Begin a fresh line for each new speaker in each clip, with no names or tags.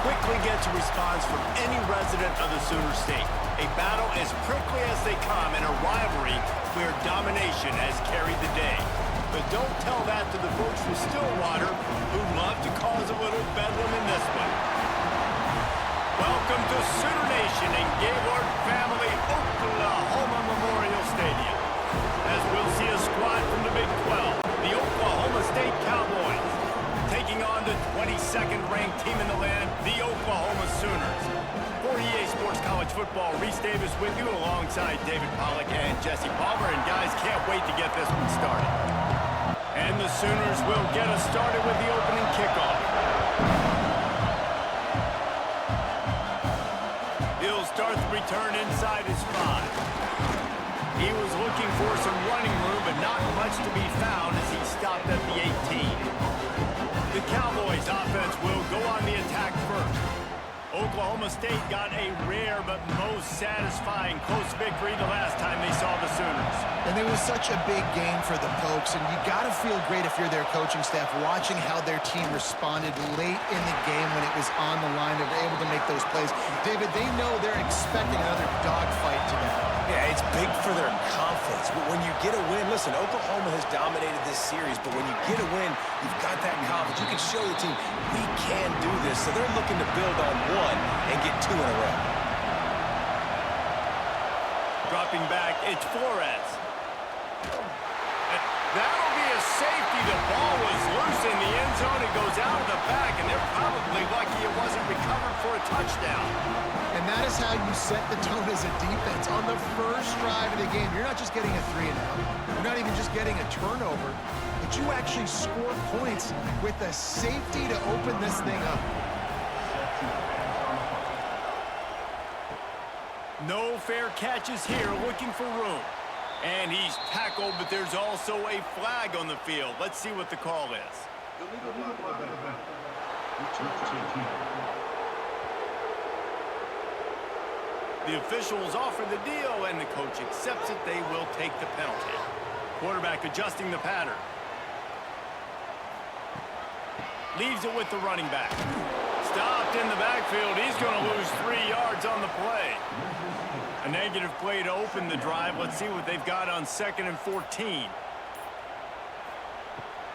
quickly gets a response from any resident of the Sooner State. A battle as prickly as they come and a rivalry where domination has carried the day. But don't tell that to the folks from Stillwater who love to cause a little bedlam in this one. Welcome to Sooner Nation in Gaylord Family Oklahoma Memorial Stadium. As we'll see a squad from the Big 12, the Oklahoma State Cowboys, taking on the 22nd ranked team in the land, the Oklahoma Sooners. For EA Sports College Football, Reese Davis with you alongside David Pollack and Jesse Palmer. And guys, can't wait to get this one started. And the Sooners will get us started with the opening kickoff. He'll start the return inside his 5. He was looking for some running room, but not much to be found as he stopped at the 18. The Cowboys offense will go on the attack first. Oklahoma State got a rare but most satisfying close victory the last time they saw the Sooners.
And it was such a big game for the Pokes, and you got to feel great if you're their coaching staff watching how their team responded late in the game when it was on the line. They were able to make those plays. David, they know they're expecting another dogfight today.
Yeah, it's big for their confidence. But when you get a win, listen, Oklahoma has dominated this series, but when you get a win, you've got that confidence. You can show the team, we can do this. So they're looking to build on one and get 2 in a row.
Dropping back, it's Flores. That'll be a safety. The ball was loose in the end zone. It goes out of the back, and they're probably lucky it wasn't recovered for a touchdown.
And that is how you set the tone as a defense. On the first drive of the game, you're not just getting a 3-and-out. You're not even just getting a turnover, but you actually score points with a safety to open this thing up.
No fair catches here, looking for room. And he's tackled, but there's also a flag on the field. Let's see what the call is. The officials offer the deal, and the coach accepts it. They will take the penalty. Quarterback adjusting the pattern. Leaves it with the running back. Stopped in the backfield. He's going to lose 3 yards on the play. A negative play to open the drive. Let's see what they've got on 2nd and 14.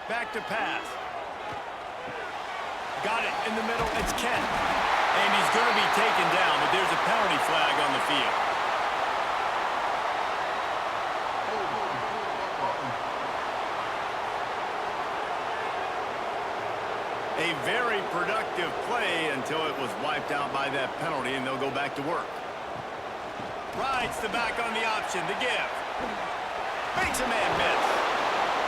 Back to pass. Got it in the middle. It's Kent. And he's going to be taken down, but there's a penalty flag on the field. A very productive play until it was wiped out by that penalty, and they'll go back to work. Rides the back on the option, the give. Makes a man miss.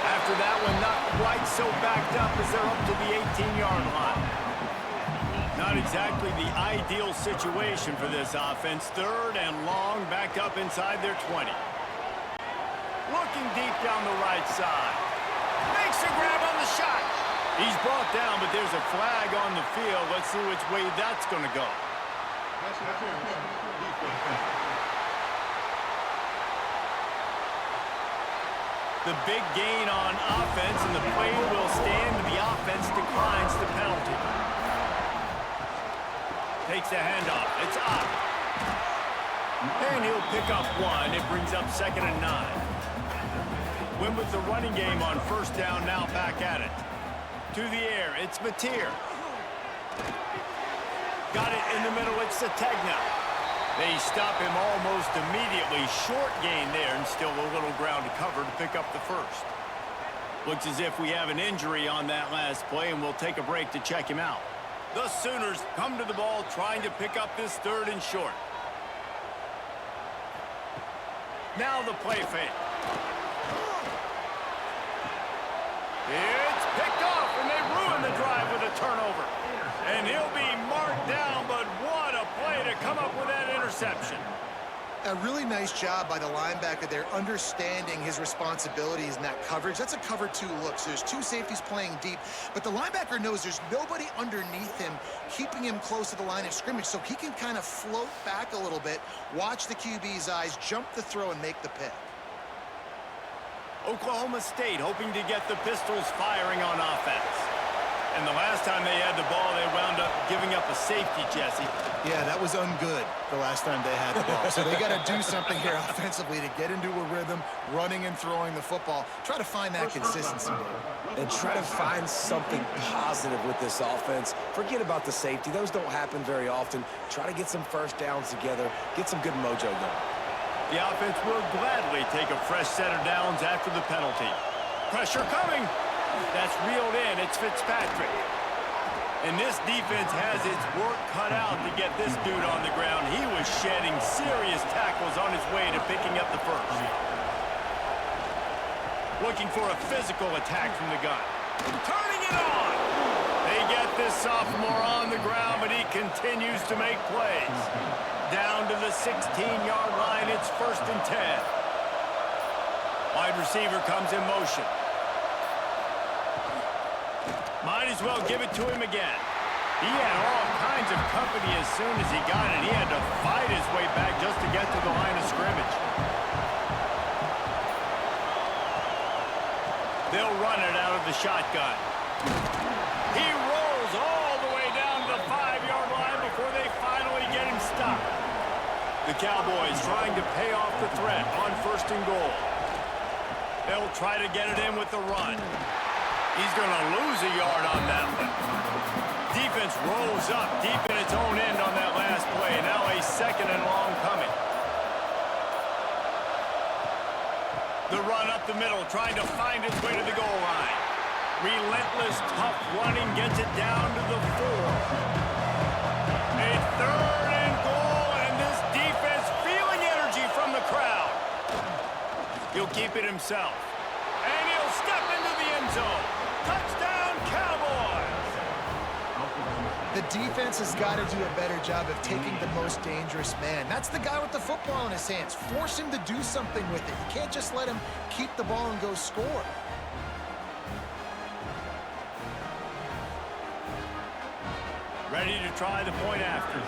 After that one, not quite so backed up as they're up to the 18-yard line. Not exactly the ideal situation for this offense. 3rd and long, back up inside their 20. Looking deep down the right side. Makes a grab on the shot. He's brought down, but there's a flag on the field. Let's see which way that's going to go. The big gain on offense, and the play will stand, and the offense declines the penalty. Takes the handoff. It's up. And he'll pick up 1. It brings up 2nd and 9. Went with the running game on 1st down, now back at it. To the air, it's Mateer. Got it in the middle, it's Sategna. They stop him almost immediately. Short gain there, and still a little ground to cover to pick up the 1st. Looks as if we have an injury on that last play, and we'll take a break to check him out. The Sooners come to the ball trying to pick up this 3rd and short. Now the play fake. It's picked off, and they ruin the drive with a turnover. And he'll be marked down, but what a play to come up with that interception.
A really nice job by the linebacker there, understanding his responsibilities in that coverage. That's a cover 2 look, so there's 2 safeties playing deep, but the linebacker knows there's nobody underneath him, keeping him close to the line of scrimmage, so he can kind of float back a little bit, watch the QB's eyes, jump the throw, and make the pick.
Oklahoma State hoping to get the Pistols firing on offense. And the last time they had the ball, they wound up giving up a safety, Jesse.
Yeah, that was ungood the last time they had the ball. So they got to do something here offensively to get into a rhythm, running and throwing the football. Try to find that consistency, Dave.
And try to find something positive with this offense. Forget about the safety. Those don't happen very often. Try to get some first downs together. Get some good mojo going.
The offense will gladly take a fresh set of downs after the penalty. Pressure coming. That's reeled in. It's Fitzpatrick. And this defense has its work cut out to get this dude on the ground. He was shedding serious tackles on his way to picking up the first. Looking for a physical attack from the gun. Turning it on. They get this sophomore on the ground, but he continues to make plays. Down to the 16-yard line. It's 1st and 10. Wide receiver comes in motion. Might as well give it to him again. He had all kinds of company as soon as he got it. He had to fight his way back just to get to the line of scrimmage. They'll run it out of the shotgun. He rolls all the way down to the 5-yard line before they finally get him stopped. The Cowboys trying to pay off the threat on 1st and goal. They'll try to get it in with the run. He's going to lose a yard on that one. Defense rolls up deep in its own end on that last play. Now a 2nd and long coming. The run up the middle, trying to find its way to the goal line. Relentless, tough running gets it down to the 4. A 3rd and goal, and this defense feeling energy from the crowd. He'll keep it himself. And he'll step into the end zone. Touchdown, Cowboys!
The defense has got to do a better job of taking the most dangerous man. That's the guy with the football in his hands. Force him to do something with it. You can't just let him keep the ball and go score.
Ready to try the point after.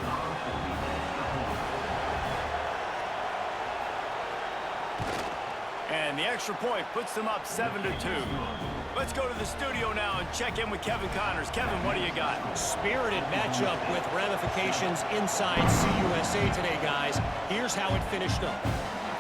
And the extra point puts them up 7-2. Let's go to the studio now and check in with Kevin Connors. Kevin, what do you got?
Spirited matchup with ramifications inside CUSA today, guys. Here's how it finished up.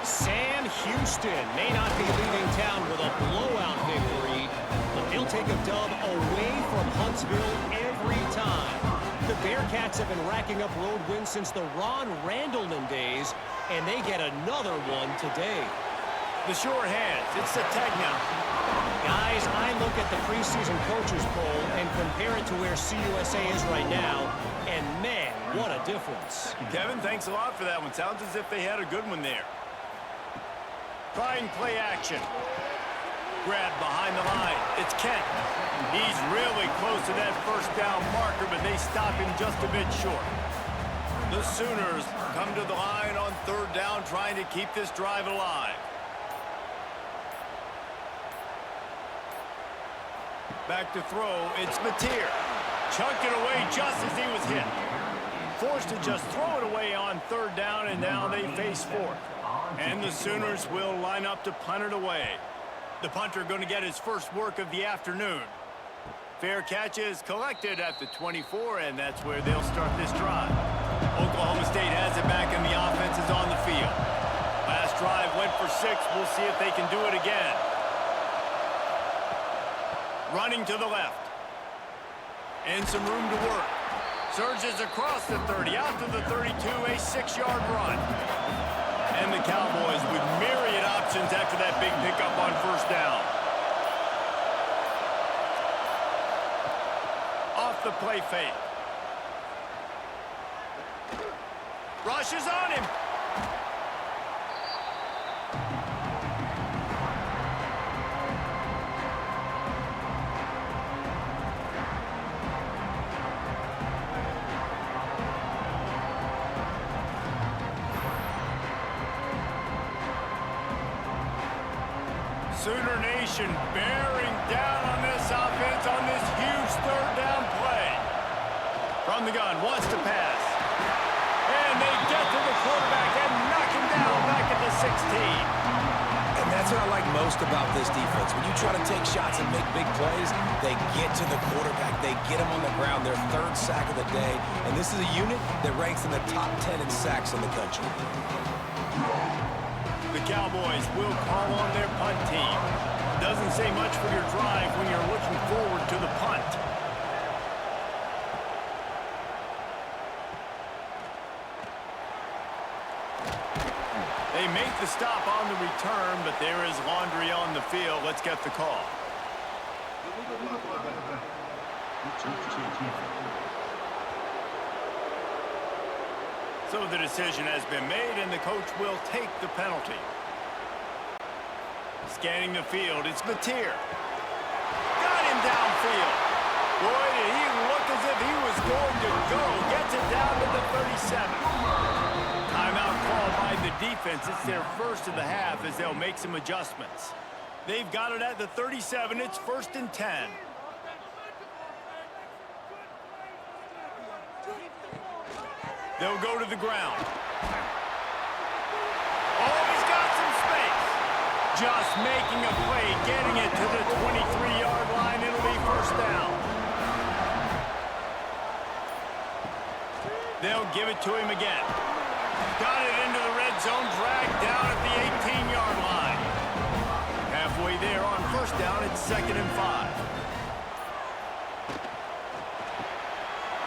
Sam Houston may not be leaving town with a blowout victory, but they'll take a dub away from Huntsville every time. The Bearcats have been racking up road wins since the Ron Randleman days, and they get another one today.
The sure hands. It's the Tegna.
Guys, I look at the preseason coaches poll and compare it to where CUSA is right now, and man, what a difference.
Kevin, thanks a lot for that one. Sounds as if they had a good one there. Trying play action. Grab behind the line. It's Kent. He's really close to that 1st down marker, but they stop him just a bit short. The Sooners come to the line on 3rd down, trying to keep this drive alive. Back to throw, it's Mateer. Chunked it away just as he was hit. Forced to just throw it away on 3rd down, and now they face 4th. And the Sooners will line up to punt it away. The punter going to get his first work of the afternoon. Fair catch is collected at the 24, and that's where they'll start this drive. Oklahoma State has it back, and the offense is on the field. Last drive went for 6. We'll see if they can do it again. Running to the left. And some room to work. Surges across the 30, out to the 32, a 6-yard run. And the Cowboys with myriad options after that big pickup on 1st down. Off the play fake. Rushes on him. Sooner Nation bearing down on this offense on this huge 3rd down play. From the gun, wants to pass. And they get to the quarterback and knock him down back at the 16.
And that's what I like most about this defense. When you try to take shots and make big plays, they get to the quarterback. They get him on the ground. Their third sack of the day. And this is a unit that ranks in the top 10 in sacks in the country.
The Cowboys will call on their punt team. Doesn't say much for your drive when you're looking forward to the punt. They make the stop on the return, but there is laundry on the field. Let's get the call. So the decision has been made, and the coach will take the penalty. Scanning the field, it's Mateer. Got him downfield. Boy, did he look as if he was going to go. Gets it down to the 37. Timeout called by the defense. It's their first of the half as they'll make some adjustments. They've got it at the 37. It's 1st and 10. They'll go to the ground. Oh, he's got some space. Just making a play, getting it to the 23-yard line. It'll be 1st down. They'll give it to him again. Got it into the red zone, dragged down at the 18-yard line. Halfway there on 1st down, it's 2nd and 5.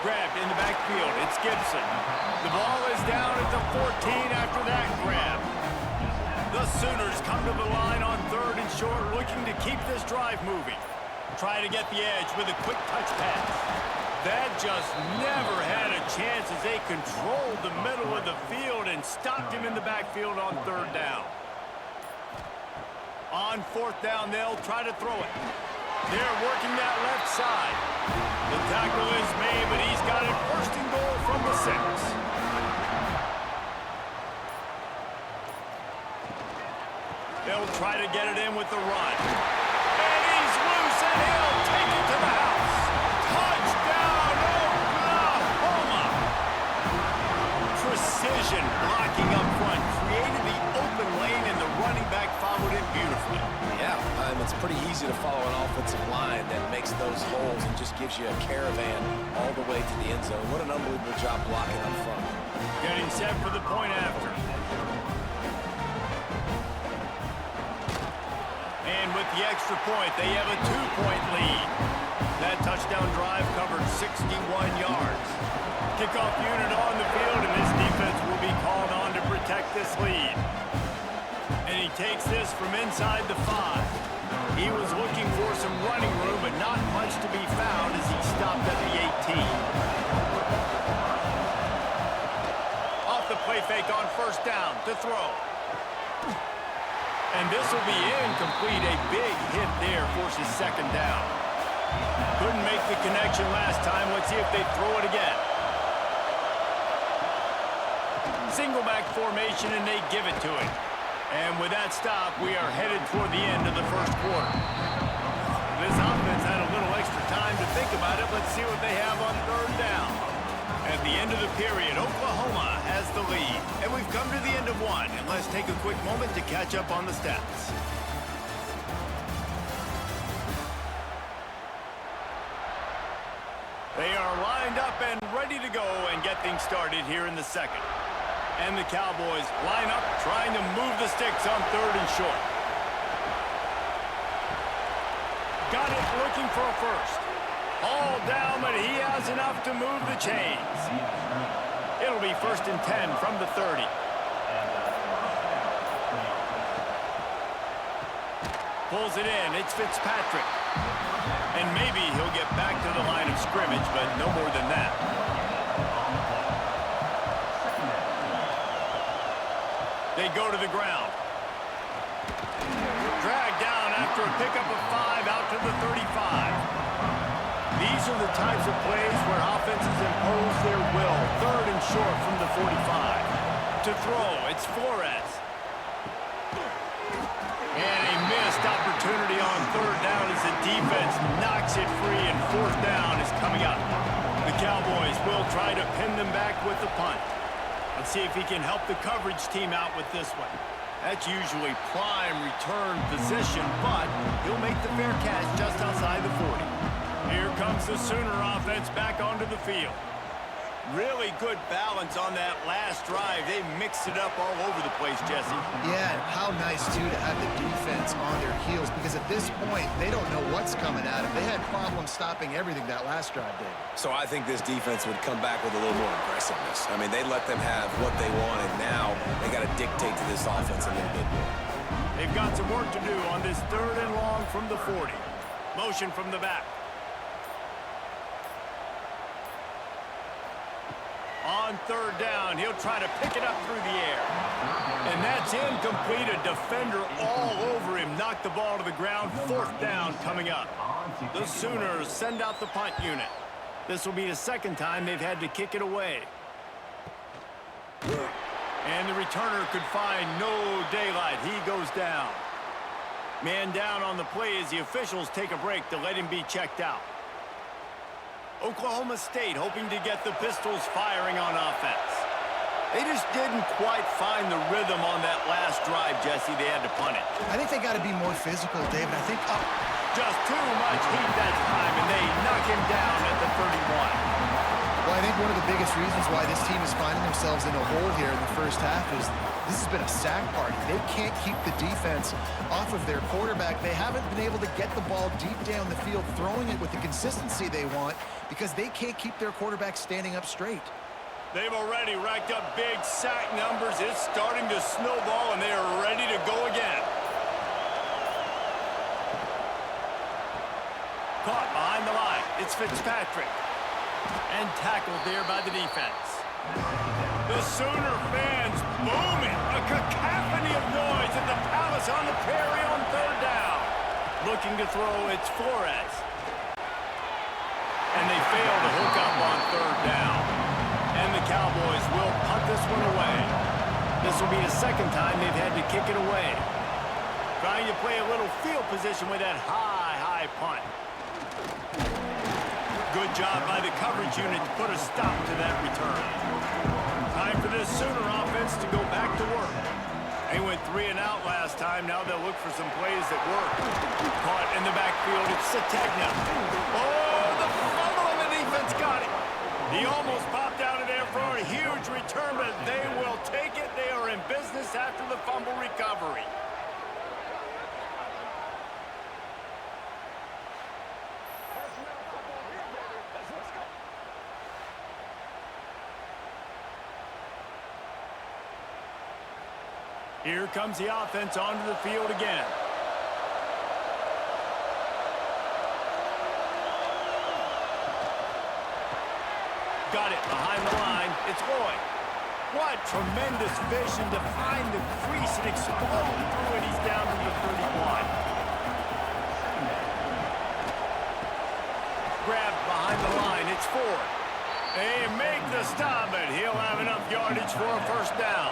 Grabbed in the backfield, it's Gibson. The ball is down at the 14 after that grab. The Sooners come to the line on 3rd and short, looking to keep this drive moving. Try to get the edge with a quick touch pass. That just never had a chance as they controlled the middle of the field and stopped him in the backfield on 3rd down. On 4th down, they'll try to throw it. They're working that left side. The tackle is made, but he's got it 1st and goal from the 6. They'll try to get it in with the run. And he's loose, and he'll take it to the house. Touchdown, Oklahoma! Precision blocking up front created the open lane, and the running back followed it beautifully.
Yeah, it's pretty easy to follow an offensive line that makes those holes and just gives you a caravan all the way to the end zone. What an unbelievable job blocking up front.
Getting set for the point after. And with the extra point, they have a 2-point lead. That touchdown drive covered 61 yards. Kickoff unit on the field, and this defense will be called on to protect this lead. And he takes this from inside the 5. He was looking for some running room, but not much to be found as he stopped at the 18. Off the play fake on 1st down to throw. And this will be incomplete. A big hit there forces 2nd down. Couldn't make the connection last time. Let's see if they throw it again. Single back formation, and they give it to him. And with that stop, we are headed toward the end of the 1st quarter. This offense had a little extra time to think about it. Let's see what they have on 3rd down. At the end of the period, Oklahoma has the lead. And we've come to the end of 1. And let's take a quick moment to catch up on the stats. They are lined up and ready to go and get things started here in the 2nd. And the Cowboys line up, trying to move the sticks on 3rd and short. Got it, looking for a 1st. All down, but he has enough to move the chains. It'll be 1st and 10 from the 30. Pulls it in, it's Fitzpatrick. And maybe he'll get back to the line of scrimmage, but no more than that. They go to the ground. Dragged down after a pickup of 5 out to the 35. These are the types of plays where offenses impose their will. 3rd and short from the 45. To throw, it's Flores. And a missed opportunity on 3rd down as the defense knocks it free, and 4th down is coming up. The Cowboys will try to pin them back with the punt. Let's see if he can help the coverage team out with this one. That's usually prime return position, but he'll make the fair catch just outside the 40. Here comes the Sooner offense back onto the field. Really good balance on that last drive. They mixed it up all over the place, Jesse.
Yeah, how nice, too, to have the defense on their heels, because at this point, they don't know what's coming at them. They had problems stopping everything that last drive did.
So I think this defense would come back with a little more aggressiveness. I mean, they let them have what they wanted. Now they got to dictate to this offense a little bit more.
They've got some work to do on this 3rd and long from the 40. Motion from the back. On 3rd down, he'll try to pick it up through the air. And that's incomplete. A defender all over him. Knocked the ball to the ground. 4th down coming up. The Sooners send out the punt unit. This will be the 2nd time they've had to kick it away. And the returner could find no daylight. He goes down. Man down on the play as the officials take a break to let him be checked out. Oklahoma State hoping to get the Pistols firing on offense. They just didn't quite find the rhythm on that last drive, Jesse. They had to punt it.
I think they got to be more physical, David. I think
just too much heat that time, and they knock him down at the 31.
Well, I think one of the biggest reasons why this team is finding themselves in a hole here in the first half is this has been a sack party. They can't keep the defense off of their quarterback. They haven't been able to get the ball deep down the field, throwing it with the consistency they want, because they can't keep their quarterback standing up straight.
They've already racked up big sack numbers. It's starting to snowball, and they are ready to go again. Caught behind the line. It's Fitzpatrick. And tackled there by the defense. The Sooner fans booming. A cacophony of noise at the Palace on the Prairie on 3rd down. Looking to throw, it's Flores. And they fail to hook up on 3rd down. And the Cowboys will punt this one away. This will be the 2nd time they've had to kick it away. Trying to play a little field position with that high punt. Good job by the coverage unit to put a stop to that return. Time for this Sooner offense to go back to work. They went 3 and out last time. Now they'll look for some plays that work. Caught in the backfield. It's Sategna. Oh, the fumble and the defense got it. He almost popped out of there for a huge return, but they will take it. They are in business after the fumble recovery. Here comes the offense onto the field again. Got it behind the line. It's Lloyd. What tremendous vision to find the crease and explode through it. He's down to the 31. Grabbed behind the line. It's Ford. They make the stop, but he'll have enough yardage for a 1st down.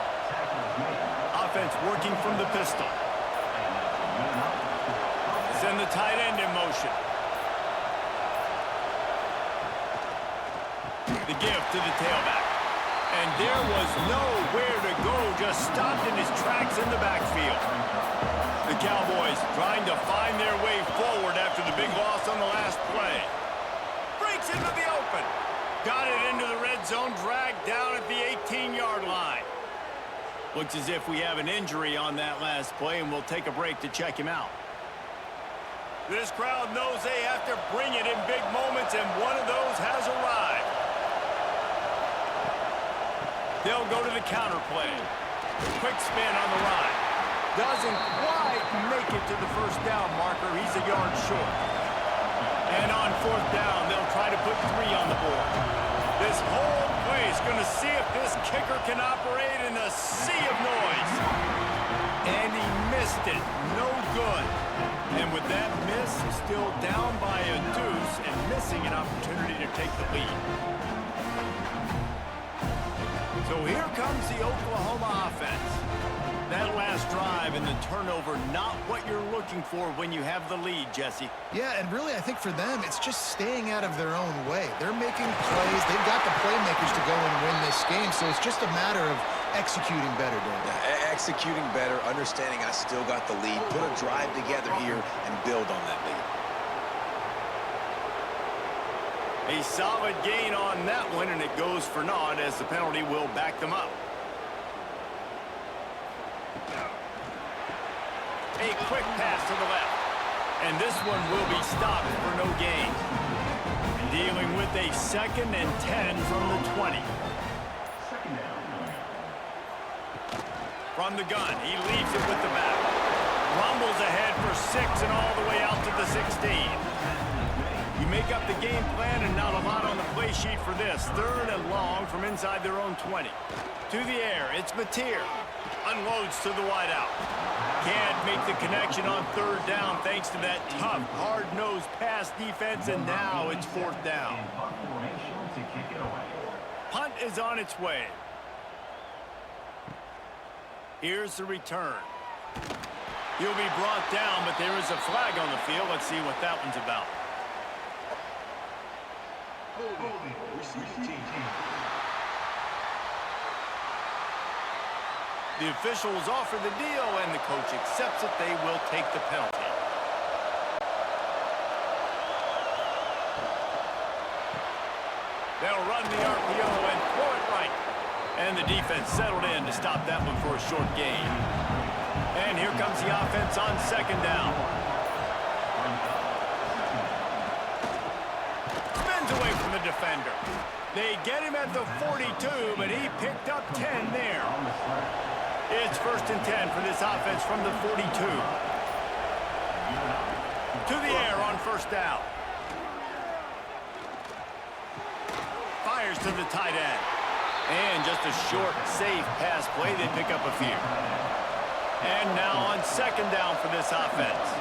Offense working from the pistol. Send the tight end in motion. The give to the tailback. And there was nowhere to go, just stopped in his tracks in the backfield. The Cowboys trying to find their way forward after the big loss on the last play. Breaks into the open. Got it into the red zone, dragged down at the 18-yard line. Looks as if we have an injury on that last play, and we'll take a break to check him out. This crowd knows they have to bring it in big moments, and one of those has arrived. They'll go to the counter play. Quick spin on the ride. Doesn't quite make it to the 1st down marker. He's a yard short. And on 4th down, they'll try to put 3 on the board. This whole place going to see if this kicker can operate in a sea of noise. And he missed it. No good. And with that miss, still down by a deuce and missing an opportunity to take the lead. So here comes the Oklahoma offense. That last drive and the turnover, not what you're looking for when you have the lead, Jesse.
Yeah, and really, I think for them, it's just staying out of their own way. They're making plays. They've got the playmakers to go and win this game, so it's just a matter of executing better, Dave.
Executing better, understanding I still got the lead, put a drive together here and build on that lead.
A solid gain on that one, and it goes for naught as the penalty will back them up. A quick pass to the left. And this one will be stopped for no gain. Dealing with a 2nd and 10 from the 20. From the gun, he leaves it with the back. Rumbles ahead for 6 and all the way out to the 16. You make up the game plan and not a lot on the play sheet for this. 3rd and long from inside their own 20. To the air, it's Mateer. Unloads to the wideout. Can't make the connection on 3rd down thanks to that tough, hard-nosed pass defense, and now it's 4th down. Punt is on its way. Here's the return. He'll be brought down, but there is a flag on the field. Let's see what that one's about. The officials offer the deal, and the coach accepts it. They will take the penalty. They'll run the RPO and throw it right. And the defense settled in to stop that one for a short gain. And here comes the offense on 2nd down. Spins away from the defender. They get him at the 42, but he picked up 10 there. It's 1st and 10 for this offense from the 42. To the air on 1st down. Fires to the tight end. And just a short, safe pass play. They pick up a few. And now on 2nd down for this offense.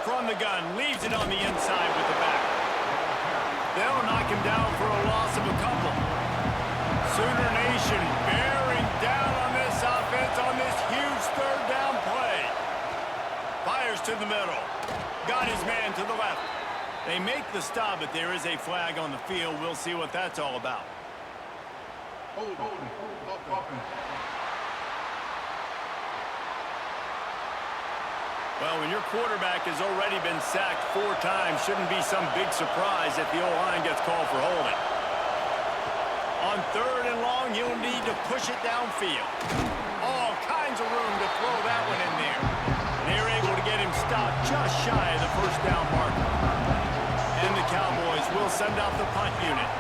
From the gun, leaves it on the inside with the back. They'll knock him down for a loss of a couple. Sooner Nation bearing down on this offense on this huge 3rd down play. Fires to the middle. Got his man to the left. They make the stop, but there is a flag on the field. We'll see what that's all about. Well, when your quarterback has already been sacked 4 times, shouldn't be some big surprise if the O-line gets called for holding. On 3rd and long, you'll need to push it downfield. All kinds of room to throw that one in there. They're able to get him stopped just shy of the 1st down marker. And the Cowboys will send out the punt unit.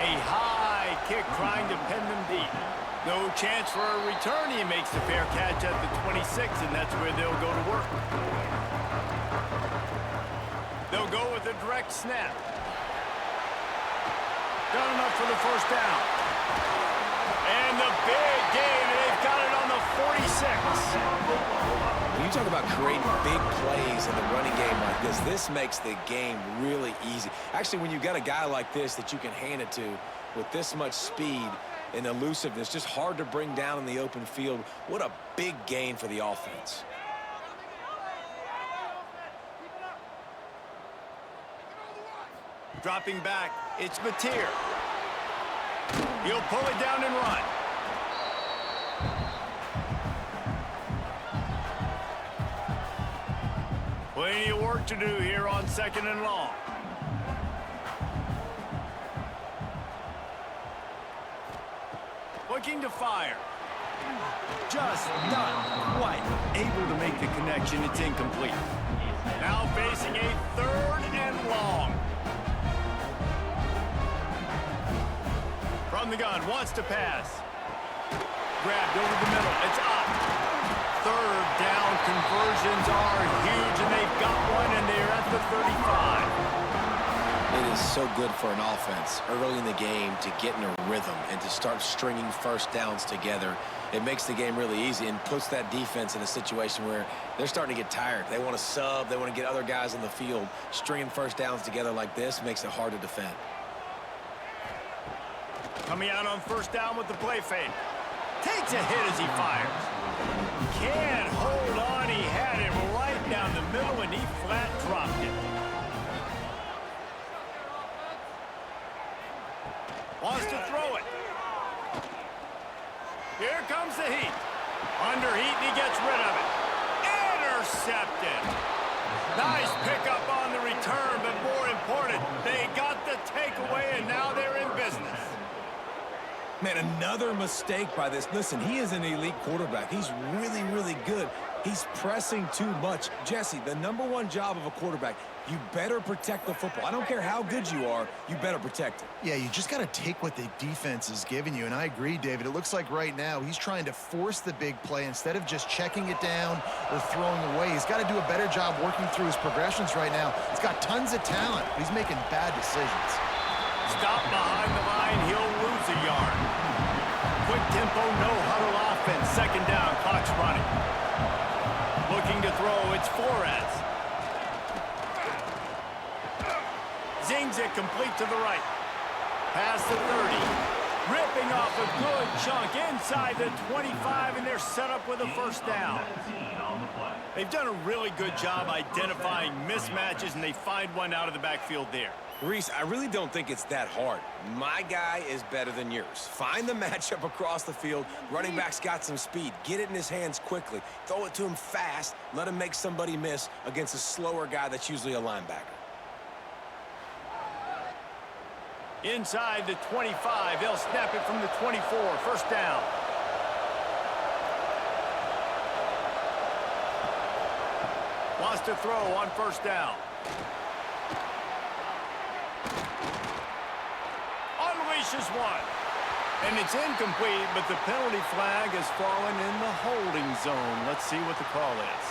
A high kick trying to pin them deep. No chance for a return. He makes the fair catch at the 26, and that's where they'll go to work. They'll go with a direct snap. Done enough for the 1st down. And the big gain, they've got it on the 46.
When you talk about creating big plays in the running game like this makes the game really easy. Actually, when you've got a guy like this that you can hand it to with this much speed and elusiveness, just hard to bring down in the open field, what a big gain for the offense.
Dropping back, it's Mateer. He'll pull it down and run. Plenty of work to do here on 2nd and long. Looking to fire. Just not quite able to make the connection. It's incomplete. Now facing a 3rd and long. From the gun, wants to pass. Grabbed over the middle. It's up. 3rd down conversions are huge, and they've got one, and they're at the 35.
It is so good for an offense early in the game to get in a rhythm and to start stringing 1st downs together. It makes the game really easy and puts that defense in a situation where they're starting to get tired. They want to sub. They want to get other guys in the field. Stringing 1st downs together like this makes it hard to defend.
Coming out on 1st down with the play fake. Takes a hit as he fires. Can't hold on. He had it right down the middle, and he flat dropped it. Wants to throw it. Here comes the heat. Under heat, and he gets rid of it. Intercepted. Nice pickup on the return, but more important, they got the takeaway, and now they're in business.
Man, another mistake by this. Listen, he is an elite quarterback. He's really, really good. He's pressing too much. Jesse, the #1 job of a quarterback, you better protect the football. I don't care how good you are, you better protect it.
Yeah, you just got to take what the defense is giving you, and I agree, David. It looks like right now he's trying to force the big play instead of just checking it down or throwing away. He's got to do a better job working through his progressions right now. He's got tons of talent, but he's making bad decisions.
Stop behind the line, he'll lose a yard. Quick tempo, no huddle offense. Second down, clock's running. Looking to throw, it's Flores. Zings it complete to the right. Past the 30. Ripping off a good chunk inside the 25, and they're set up with a first down. They've done a really good job identifying mismatches, and they find one out of the backfield there.
Reese, I really don't think it's that hard. My guy is better than yours. Find the matchup across the field. Running back's got some speed. Get it in his hands quickly. Throw it to him fast. Let him make somebody miss against a slower guy that's usually a linebacker.
Inside the 25, they'll snap it from the 24. First down. Wants to throw on first down. Unleashes one. And it's incomplete, but the penalty flag has fallen in the holding zone. Let's see what the call is.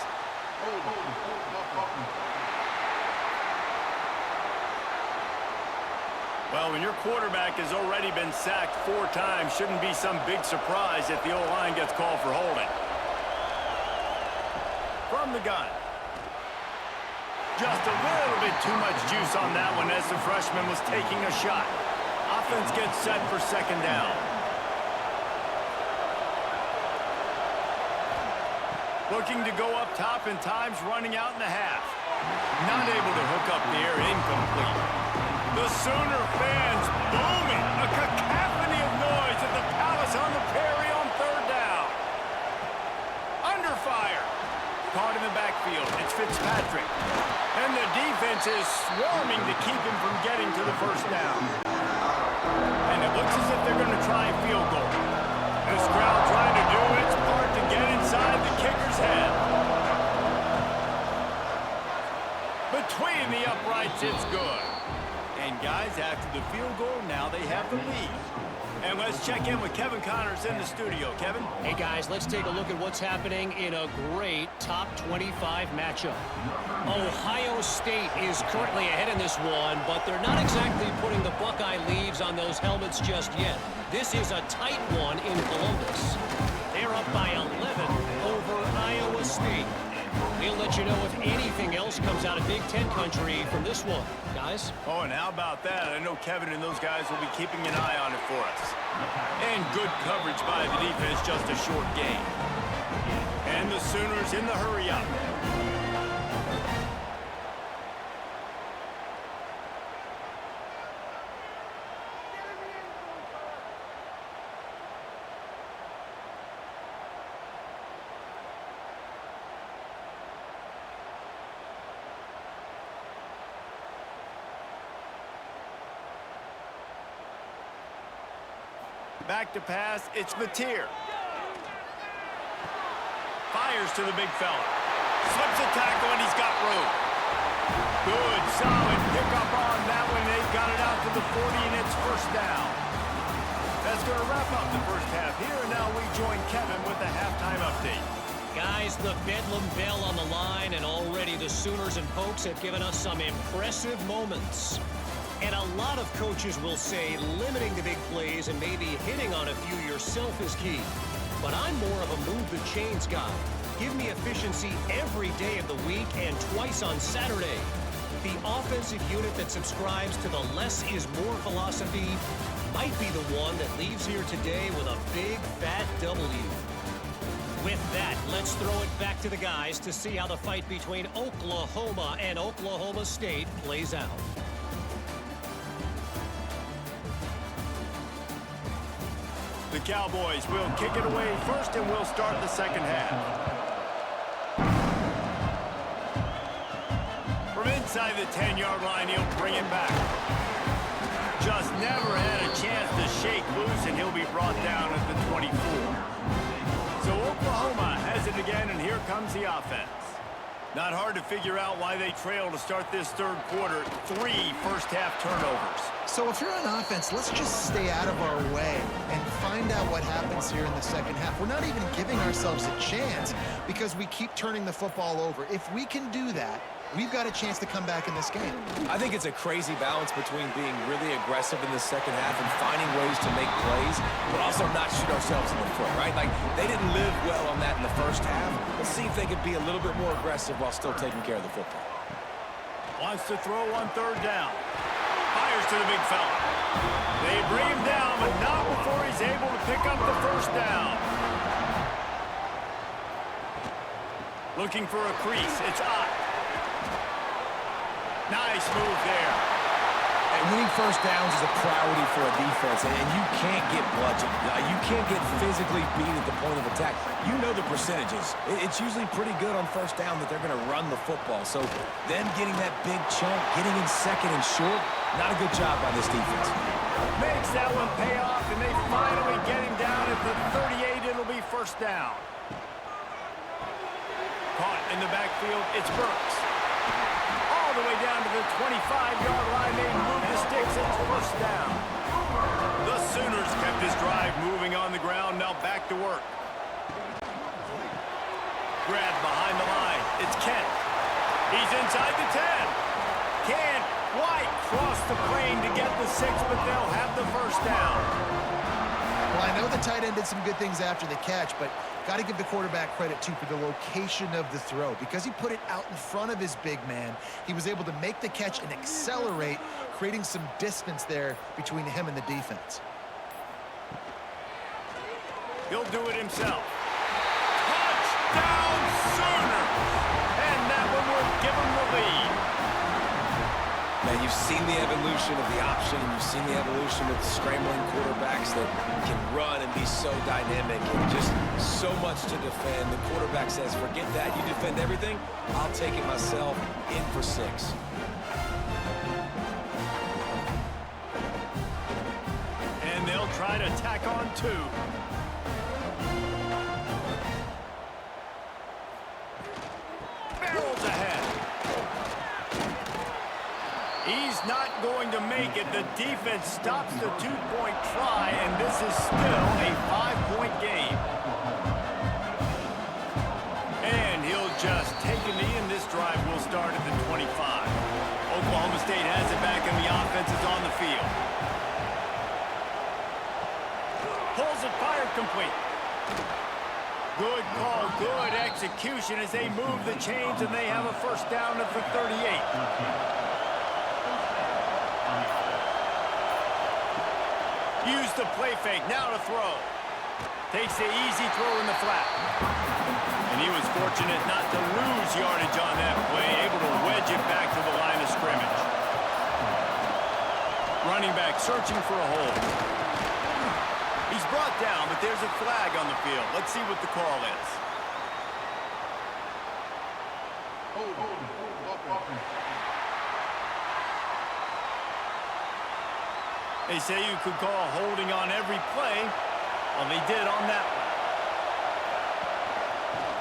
Well, when your quarterback has already been sacked 4 times, shouldn't be some big surprise if the O-line gets called for holding. From the gun. Just a little bit too much juice on that one as the freshman was taking a shot. Offense gets set for second down. Looking to go up top, and time's running out in the half. Not able to hook up the air, incomplete. The Sooner fans booming. A cacophony of noise at the Palace on the Prairie on third down. Under fire. Caught in the backfield. It's Fitzpatrick. And the defense is swarming to keep him from getting to the first down. And it looks as if they're going to try a field goal. This crowd trying to do its part to get inside the kicker's head. Between the uprights, it's good. And guys, after the field goal, now they have the lead. And let's check in with Kevin Connors in the studio. Kevin?
Hey, guys, let's take a look at what's happening in a great top 25 matchup. Ohio State is currently ahead in this one, but they're not exactly putting the Buckeye leaves on those helmets just yet. This is a tight one in Columbus. They're up by 11 over Iowa State. We'll let you know if anything else comes out of Big Ten country from this one. Guys?
Oh, and how about that? I know Kevin and those guys will be keeping an eye on it for us. And good coverage by the defense, just a short gain. And the Sooners in the hurry-up. Back to pass, it's Mateer. Fires to the big fella. Slips a tackle, and he's got room. Good, solid pickup on that one. They've got it out to the 40, and it's first down. That's going to wrap up the first half here, and now we join Kevin with the halftime update.
Guys, the Bedlam bell on the line, and already the Sooners and Pokes have given us some impressive moments. And a lot of coaches will say limiting the big plays and maybe hitting on a few yourself is key. But I'm more of a move the chains guy. Give me efficiency every day of the week and twice on Saturday. The offensive unit that subscribes to the less is more philosophy might be the one that leaves here today with a big fat W. With that, let's throw it back to the guys to see how the fight between Oklahoma and Oklahoma State plays out.
The Cowboys will kick it away first, and we'll start the second half. From inside the 10-yard line, he'll bring it back. Just never had a chance to shake loose, and he'll be brought down at the 24. So Oklahoma has it again, and here comes the offense. Not hard to figure out why they trail to start this third quarter. 3 first-half turnovers.
So if you're on offense, let's just stay out of our way and find out what happens here in the second half. We're not even giving ourselves a chance because we keep turning the football over. If we can do that, we've got a chance to come back in this game.
I think it's a crazy balance between being really aggressive in the second half and finding ways to make plays, but also not shoot ourselves in the foot, right? Like, they didn't live well on that in the first half. Let's see if they could be a little bit more aggressive while still taking care of the football.
Wants to throw on third down. Fires to the big fella. They bring him down, but not before he's able to pick up the first down. Looking for a crease. It's Ott. Nice move there.
And winning first downs is a priority for a defense, and you can't get bludgeoned. You can't get physically beat at the point of attack. You know the percentages. It's usually pretty good on first down that they're going to run the football. So then getting that big chunk, getting in second and short, not a good job by this defense.
Makes that one pay off, and they finally get him down at the 38. It'll be first down. Caught in the backfield, it's Burks. All the way down to the 25-yard line. They move the sticks. It's first down. The Sooners kept his drive moving on the ground. Now back to work. Grab behind the line. It's Kent. He's inside the 10. Can't quite cross the plane to get the 6, but they'll have the first down.
Well, I know the tight end did some good things after the catch, but got to give the quarterback credit, too, for the location of the throw. Because he put it out in front of his big man, he was able to make the catch and accelerate, creating some distance there between him and the defense.
He'll do it himself. Touchdown, Sooners! And that one will give him the lead.
Man, you've seen the evolution of the option, and you've seen the evolution of the scrambling quarterbacks that can run and be so dynamic and just so much to defend. The quarterback says, forget that. You defend everything, I'll take it myself. In for 6.
And they'll try to tack on 2. Barrels ahead. He's not going to make it. The defense stops the 2-point try, and this is still a 5-point game. And he'll just take a knee, and this drive will start at the 25. Oklahoma State has it back, and the offense is on the field. Pulls it, fire complete. Good call, good execution as they move the chains, and they have a first down at the 38. Use the play fake, now to throw. Takes the easy throw in the flat. And he was fortunate not to lose yardage on that play, able to wedge it back to the line of scrimmage. Running back searching for a hole. He's brought down, but there's a flag on the field. Let's see what the call is. They say you could call holding on every play. Well, they did on that one.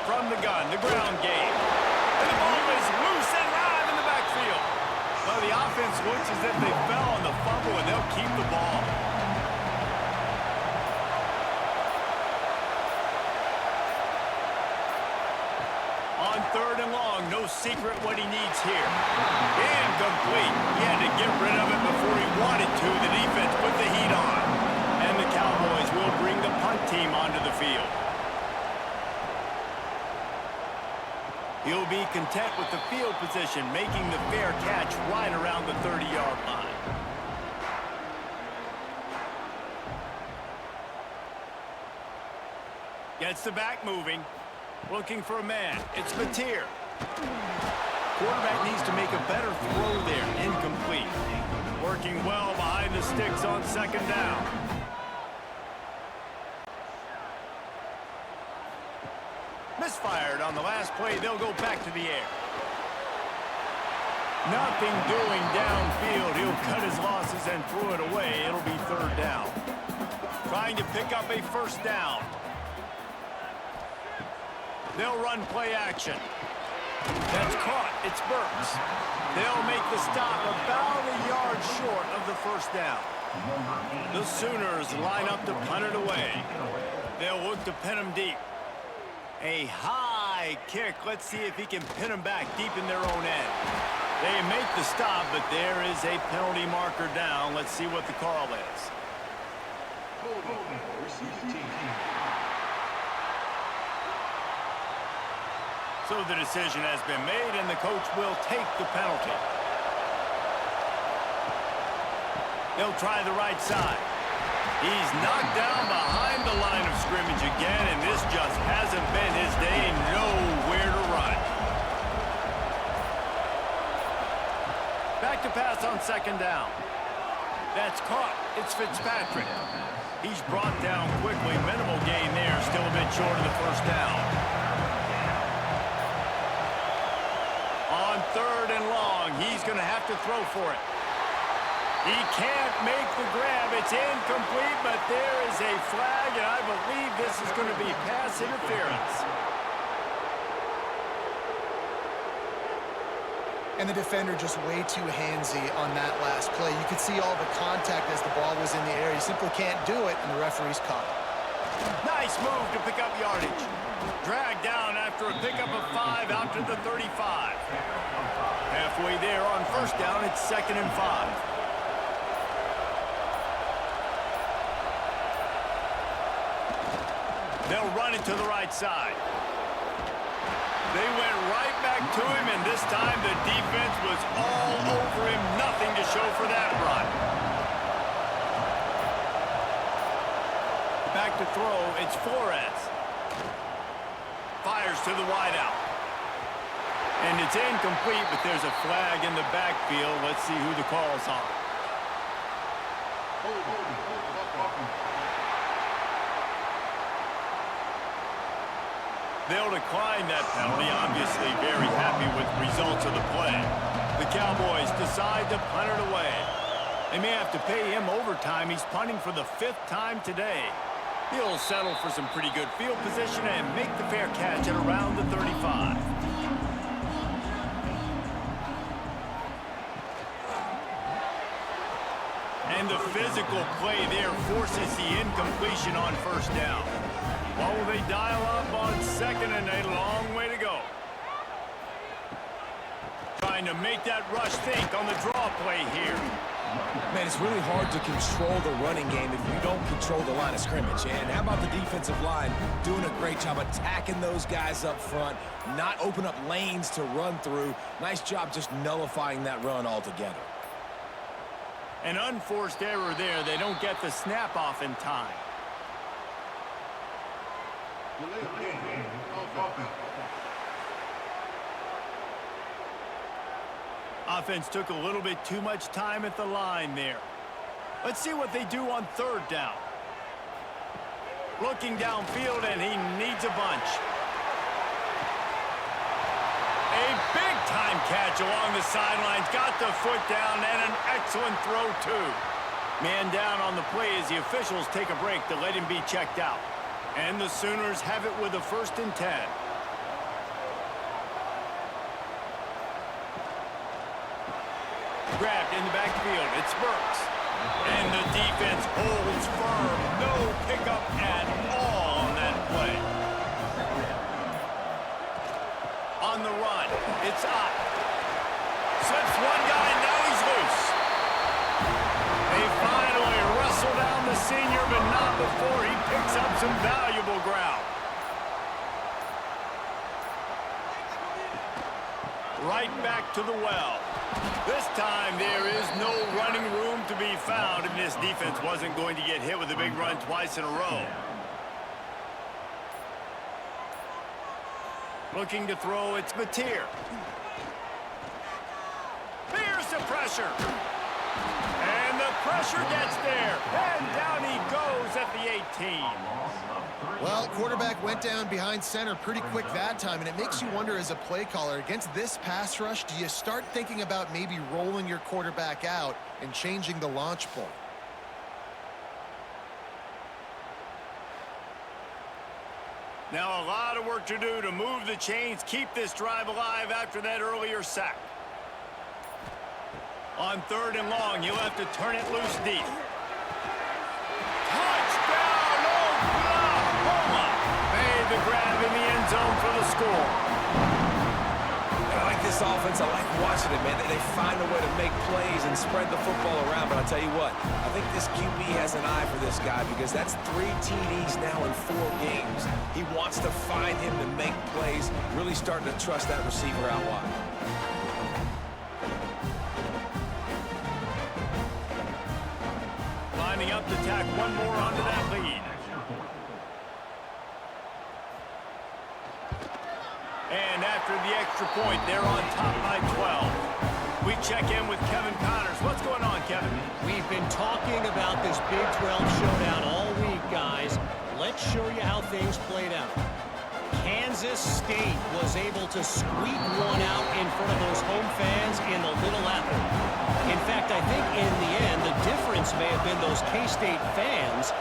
From the gun, the ground game. And the ball is loose and live in the backfield. Well, the offense looks as if they fell on the fumble, and they'll keep the ball. On third and long, no secret what he needs here. Incomplete. He had to get rid of it before he wanted to. The defense put the heat on. And the Cowboys will bring the punt team onto the field. He'll be content with the field position, making the fair catch right around the 30-yard line. Gets the back moving. Looking for a man. It's Mateer. Quarterback needs to make a better throw there. Incomplete. Working well behind the sticks on second down. Misfired on the last play. They'll go back to the air. Nothing doing downfield. He'll cut his losses and throw it away. It'll be third down. Trying to pick up a first down. They'll run play action. That's caught. It's Burks. They'll make the stop about a yard short of the first down. The Sooners line up to punt it away. They'll look to pin him deep. A high kick. Let's see if he can pin them back deep in their own end. They make the stop, but there is a penalty marker down. Let's see what the call is. So the decision has been made, and the coach will take the penalty. They'll try the right side. He's knocked down behind the line of scrimmage again, and this just hasn't been his day. Nowhere to run. Back to pass on second down. That's caught. It's Fitzpatrick. He's brought down quickly. Minimal gain there. Still a bit short of the first down. On third and long, he's going to have to throw for it. He can't make the grab. It's incomplete, but there is a flag, and I believe this is going to be pass interference.
And the defender just way too handsy on that last play. You could see all the contact as the ball was in the air. He simply can't do it, and the referee's caught it.
Nice move to pick up yardage. Dragged down after a pickup of 5 out to the 35. Halfway there on first down, it's 2nd and 5. They'll run it to the right side. They went right back to him, and this time the defense was all over him. Nothing to show for that run. Back to throw, it's Flores. Fires to the wideout. And it's incomplete, but there's a flag in the backfield. Let's see who the call's on. They'll decline that penalty, obviously very happy with results of the play. The Cowboys decide to punt it away. They may have to pay him overtime. He's punting for the 5th time today. He'll settle for some pretty good field position and make the fair catch at around the 35. And the physical play there forces the incompletion on first down. What will they dial up on 2nd and a long way to go? Trying to make that rush think on the draw play here.
Man, it's really hard to control the running game if you don't control the line of scrimmage. And how about the defensive line doing a great job attacking those guys up front, not open up lanes to run through. Nice job just nullifying that run altogether.
An unforced error there. They don't get the snap off in time. Offense took a little bit too much time at the line there. Let's see what they do on third down. Looking downfield, and he needs a bunch. A big-time catch along the sidelines. Got the foot down, and an excellent throw, too. Man down on the play as the officials take a break to let him be checked out. And the Sooners have it with a 1st and 10. Grabbed in the backfield. It's Burks. And the defense holds firm. No pickup at all on that play. On the run. It's up. Slips one guy, now he's loose. They finally wrestle down the senior, but not before he picks up some valuable ground. Right back to the well. This time there is no running room to be found, and this defense wasn't going to get hit with a big run twice in a row. Looking to throw, it's Mateer. There's the pressure. And the Pressure gets there, and down he goes at the 18.
Well, quarterback went down behind center pretty quick that time, and it makes you wonder as a play caller, against this pass rush, do you start thinking about maybe rolling your quarterback out and changing the launch point?
Now a lot of work to do to move the chains, keep this drive alive after that earlier sack. On 3rd and long, he'll have to turn it loose deep. Touchdown, Oklahoma! Made the grab in the end zone for the score.
I like this offense. I like watching it, man. They find a way to make plays and spread the football around. But I'll tell you what, I think this QB has an eye for this guy because that's 3 TDs now in 4 games. He wants to find him to make plays, really starting to trust that receiver out wide.
Lining up to tack one more onto that lead. And after the extra point, they're on top by 12. We check in with Kevin Connors. What's going on, Kevin?
We've been talking about this Big 12 showdown all week, guys. Let's show you how things played out. Kansas State was able to squeak one out in front of those home fans in the Little Apple. In fact, I think in the end, the difference may have been those K-State fans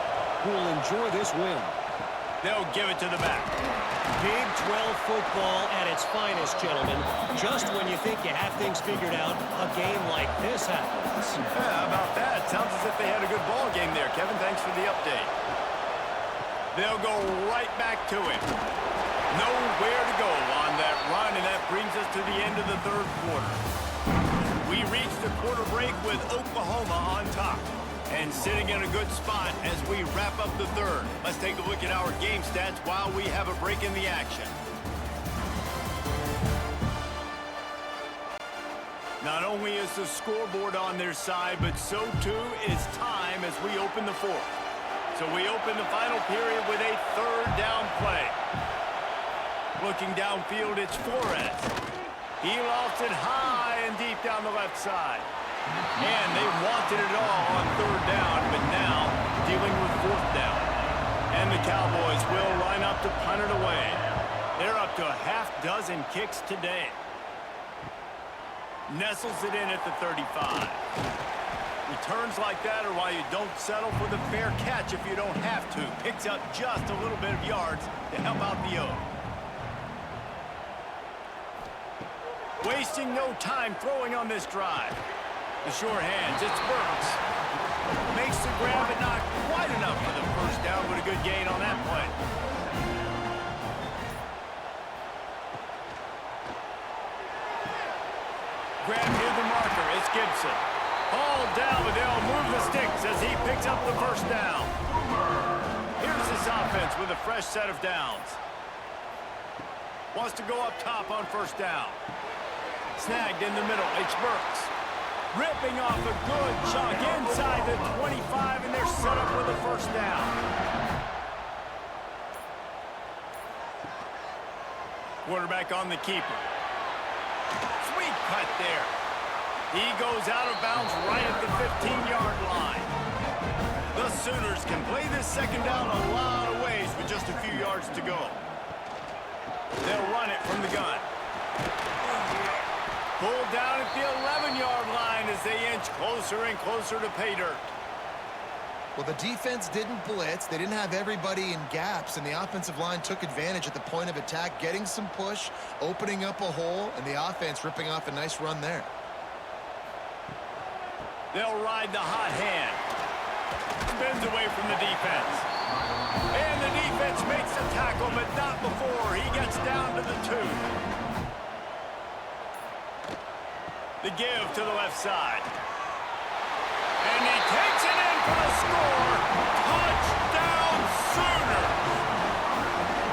who will enjoy this win.
They'll give it to the back.
Big 12 football at its finest, gentlemen. Just when you think you have things figured out, a game like this happens.
Yeah, how about that? Sounds as if they had a good ball game there, Kevin. Thanks for the update. They'll go right back to it. Nowhere to go on that run, and that brings us to the end of the 3rd quarter. We reach the quarter break with Oklahoma on top and sitting in a good spot as we wrap up the 3rd. Let's take a look at our game stats while we have a break in the action. Not only is the scoreboard on their side, but so too is time as we open the 4th. So we open the final period with a 3rd down play. Looking downfield, it's Flores. He lofts it high and deep down the left side. And they wanted it all on 3rd down, but now dealing with 4th down. And the Cowboys will line up to punt it away. They're up to a half-dozen kicks today. Nestles it in at the 35. Returns like that are why you don't settle for the fair catch if you don't have to. Picks up just a little bit of yards to help out the O. Wasting no time throwing on this drive. The sure hands, it's Burks. Makes the grab, but not quite enough for the 1st down, but a good gain on that play. Grab near the marker, it's Gibson. Hauled down, but they'll move the sticks as he picks up the 1st down. Here's this offense with a fresh set of downs. Wants to go up top on 1st down. Snagged in the middle, it's Burks. Ripping off a good chunk inside the 25, and they're set up with a 1st down. Quarterback on the keeper. Sweet cut there. He goes out of bounds right at the 15-yard line. The Sooners can play this 2nd down a lot of ways with just a few yards to go. They'll run it from the gun. Pulled down at the 11-yard line as they inch closer and closer to pay dirt.
Well, the defense didn't blitz. They didn't have everybody in gaps, and the offensive line took advantage at the point of attack, getting some push, opening up a hole, and the offense ripping off a nice run there.
They'll ride the hot hand. Spins away from the defense. And the defense makes the tackle, but not before he gets down to the 2. The give to the left side. And he takes it in for the score. Touchdown, Sooners!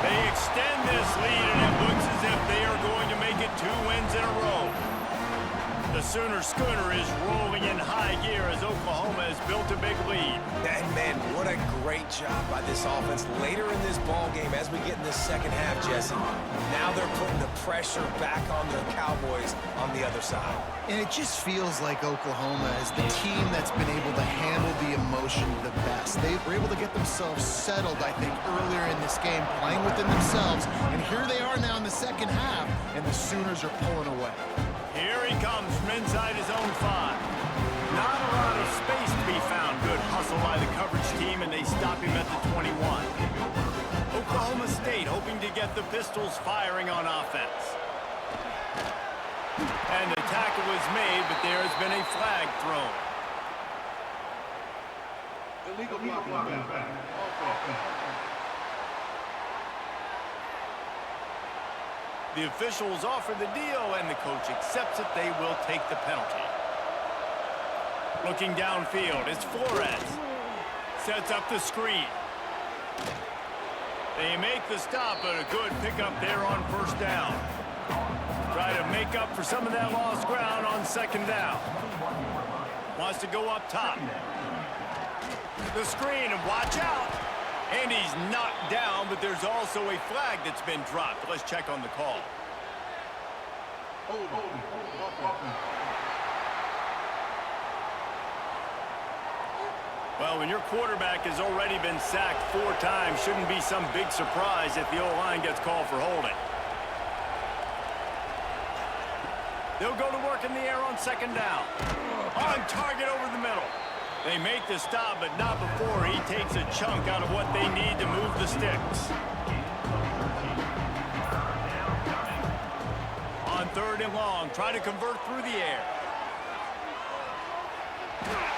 They extend this lead, and it looks as if they are going to make it 2 wins in a row. The Sooner schooner is rolling in high gear as Oklahoma has built a big lead.
And, man, what a great job by this offense later in this ball game as we get in this 2nd half, Jesse. Now they're putting the pressure back on the Cowboys on the other side.
And it just feels like Oklahoma is the team that's been able to handle positioned the best. They were able to get themselves settled, I think, earlier in this game, playing within themselves. And here they are now in the second half, and the Sooners are pulling away.
Here he comes from inside his own 5. Not a lot of space to be found. Good hustle by the coverage team, and they stop him at the 21. Oklahoma State hoping to get the Pistols firing on offense. And the tackle was made, but there has been a flag thrown.
Illegal blocking.
The officials offer the deal, and the coach accepts it. They will take the penalty. Looking downfield, it's Flores. Sets up the screen. They make the stop, but a good pickup there on first down. Try to make up for some of that lost ground on second down. Wants to go up top. The screen, and watch out. And he's knocked down, but there's also a flag that's been dropped. Let's check on the call. Well, when your quarterback has already been sacked 4 times, shouldn't be some big surprise if the O-line gets called for holding. They'll go to work in the air on second down. On target over the middle. They make the stop, but not before he takes a chunk out of what they need to move the sticks. On 3rd and long, try to convert through the air.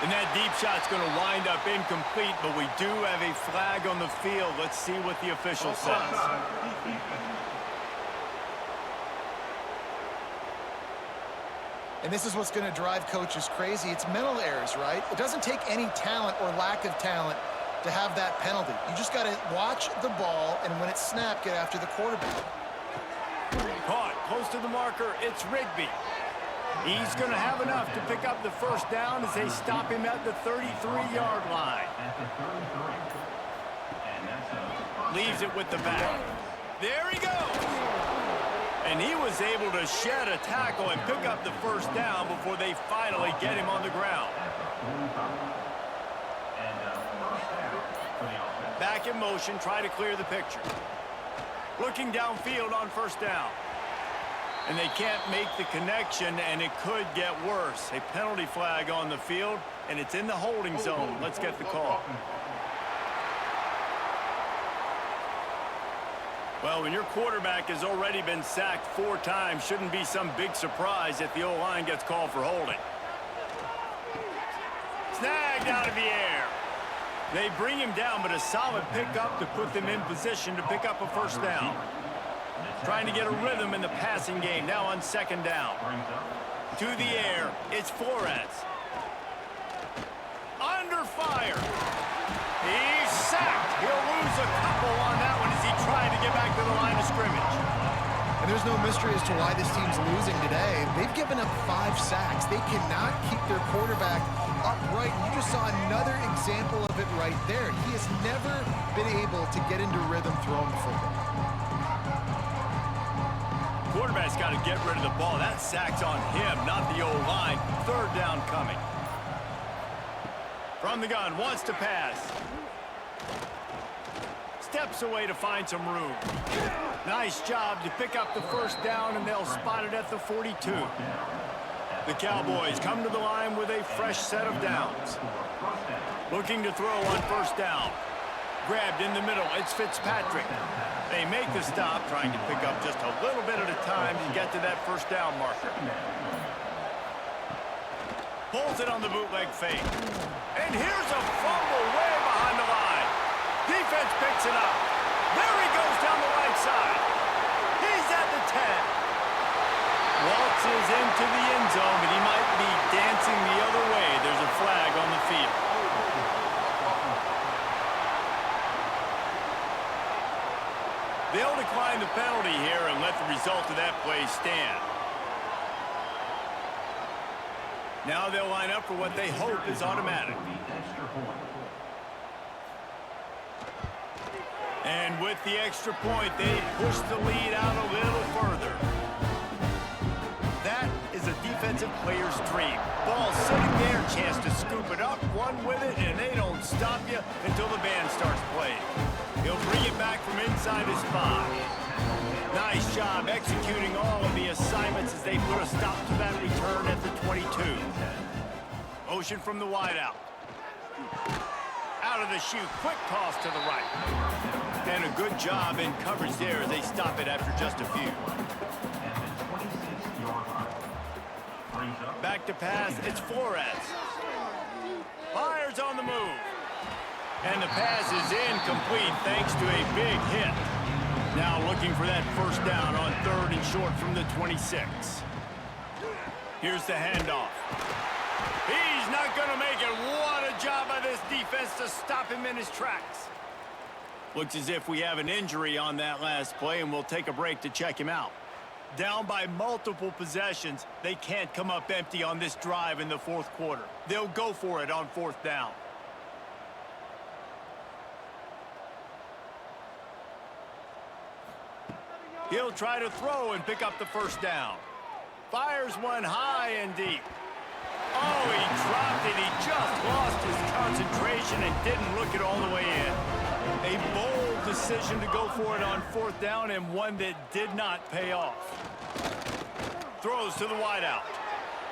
And that deep shot's going to wind up incomplete, but we do have a flag on the field. Let's see what the official says.
And this is what's going to drive coaches crazy. It's mental errors, right? It doesn't take any talent or lack of talent to have that penalty. You just got to watch the ball, and when it's snapped, get after the quarterback.
Caught close to the marker. It's Rigby. He's going to have enough to pick up the first down as they stop him at the 33-yard line. Leaves it with the back. There he goes. And he was able to shed a tackle and pick up the first down before they finally get him on the ground. Back in motion, try to clear the picture. Looking downfield on first down. And they can't make the connection, and it could get worse. A penalty flag on the field, and it's in the holding zone. Let's get the call. Well, when your quarterback has already been sacked 4 times, shouldn't be some big surprise if the O-line gets called for holding. Snagged out of the air. They bring him down, but a solid pickup to put them in position to pick up a first down. Trying to get a rhythm in the passing game, now on second down. To the air, it's Flores. Under fire. He's sacked. He'll lose a couple on that one as he tried to get back to the line of scrimmage.
And there's no mystery as to why this team's losing today. They've given up 5 sacks. They cannot keep their quarterback upright. And you just saw another example of it right there. He has never been able to get into rhythm throwing the football.
Quarterback's got to get rid of the ball. That sack's on him, not the O-line. 3rd down coming. From the gun, wants to pass. Steps away to find some room. Nice job to pick up the first down, and they'll spot it at the 42. The Cowboys come to the line with a fresh set of downs. Looking to throw on first down. Grabbed in the middle, it's Fitzpatrick. They make the stop, trying to pick up just a little bit at a time to get to that first down marker. Pulls it on the bootleg fake. And here's a fumble way behind the line. Defense picks it up. There he goes down the right side. He's at the 10. Waltzes into the end zone, but he might be dancing the other way. There's a flag on the field. They'll decline the penalty here and let the result of that play stand. Now they'll line up for what they hope is automatic. And with the extra point, they push the lead out a little further. That is a defensive player's dream. Ball sitting there, chance to scoop it up, run with it, and they don't won't stop you until the band starts playing. He'll bring it back from inside his 5. Nice job executing all of the assignments as they put a stop to that return at the 22. Motion from the wideout. Out of the chute, quick toss to the right. And a good job in coverage there as they stop it after just a few. Back to pass, it's Flores. Fires on the move. And the pass is incomplete thanks to a big hit. Now looking for that first down on 3rd and short from the 26. Here's the handoff. He's not going to make it. What a job by this defense to stop him in his tracks. Looks as if we have an injury on that last play, and we'll take a break to check him out. Down by multiple possessions, they can't come up empty on this drive in the 4th quarter. They'll go for it on 4th down. He'll try to throw and pick up the first down. Fires one high and deep. Oh, he dropped it. He just lost his concentration and didn't look it all the way in. A bold decision to go for it on 4th down, and one that did not pay off. Throws to the wideout.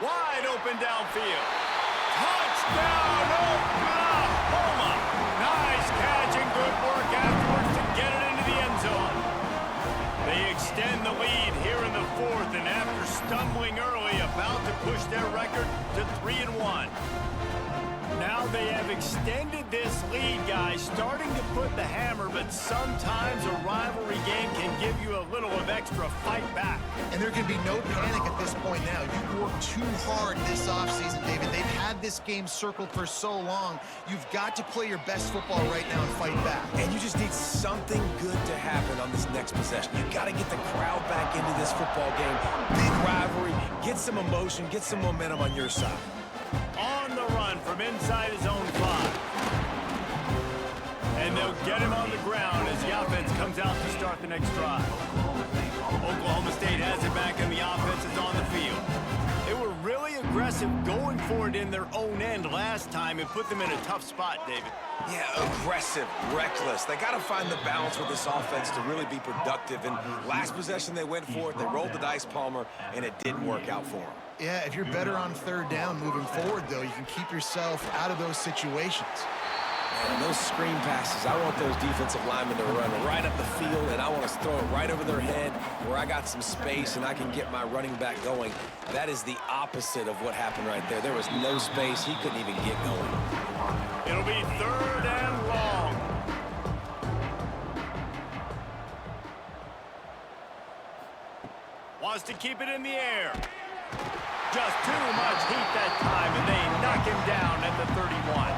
Wide open downfield. Touchdown, Oklahoma! Nice catch and good work afterwards to get it into the end zone. They extend the lead here in the 4th, and after stumbling early, about to push their record to 3-1. Now they have extended this lead, guys, starting to put the hammer, but sometimes a rivalry game can give you a little of extra fight back.
And there can be no panic at this point now. You worked too hard this offseason, David. They've had this game circled for so long. You've got to play your best football right now and fight back.
And you just need something good to happen on this next possession. You got to get the crowd back into this football game. Big rivalry. Get some emotion. Get some momentum on your side.
On the run from inside his own 5. And they'll get him on the ground as the offense comes out to start the next drive. Oklahoma State has it back, and the offense is on the field. They were really aggressive going for it in their own end last time and put them in a tough spot, David.
Yeah, aggressive, reckless. They got to find the balance with this offense to really be productive. And last possession they went for it. They rolled the dice, Palmer, and it didn't work out for them.
Yeah, if you're better on 3rd down moving forward, though, you can keep yourself out of those situations.
And those screen passes, I want those defensive linemen to run right up the field, and I want to throw it right over their head where I got some space and I can get my running back going. That is the opposite of what happened right there. There was no space. He couldn't even get going.
It'll be 3rd and long. Wants to keep it in the air. Just too much heat that time, and they knock him down at the 31.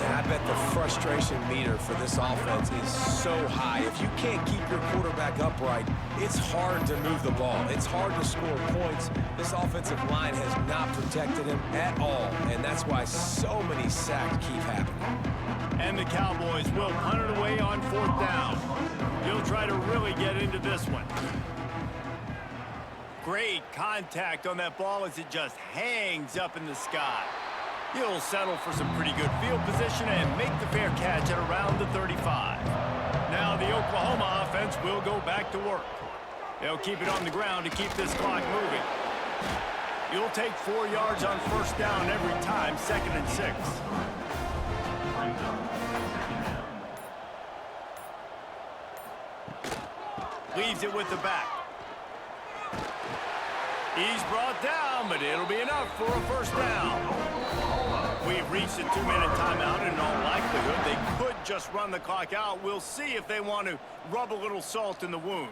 And I bet the frustration meter for this offense is so high. If you can't keep your quarterback upright, it's hard to move the ball. It's hard to score points. This offensive line has not protected him at all, and that's why so many sacks keep happening.
And the Cowboys will punt it away on 4th down. He'll try to really get into this one. Great contact on that ball as it just hangs up in the sky. He'll settle for some pretty good field position and make the fair catch at around the 35. Now the Oklahoma offense will go back to work. They'll keep it on the ground to keep this clock moving. You'll take 4 yards on 1st down every time, 2nd and 6. Leaves it with the back. He's brought down, but it'll be enough for a 1st down. We've reached a 2-minute timeout, and in all likelihood, they could just run the clock out. We'll see if they want to rub a little salt in the wound.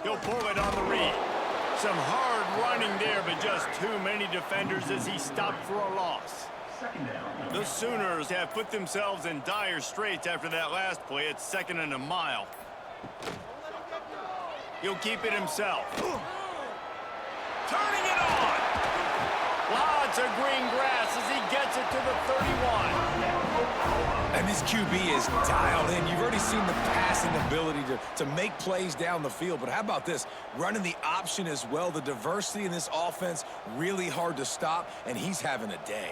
He'll pull it on the read. Some hard running there, but just too many defenders as he stopped for a loss. The Sooners have put themselves in dire straits after that last play. It's 2nd and a mile. He'll keep it himself. Turning it on. Lots of green grass as he gets it to the 31.
And this QB is dialed in. You've already seen the passing ability to make plays down the field. But how about this? Running the option as well. The diversity in this offense, really hard to stop, and he's having a day.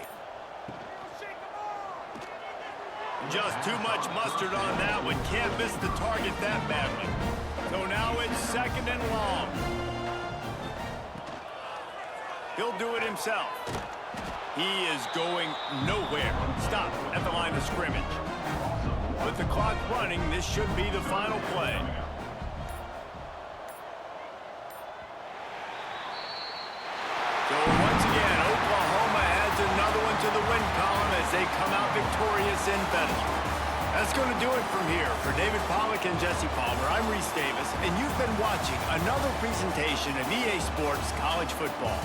just too much mustard on that one. Can't miss the target that badly. So now it's second and long. He'll do it himself. He is going nowhere. Stop at the line of scrimmage. With the clock running, this should be the final play. So once again, Oklahoma adds another one to the win column as they come out victorious in Bedlam. That's going to do it from here. For David Pollack and Jesse Palmer, I'm Reese Davis, and you've been watching another presentation of EA Sports College Football.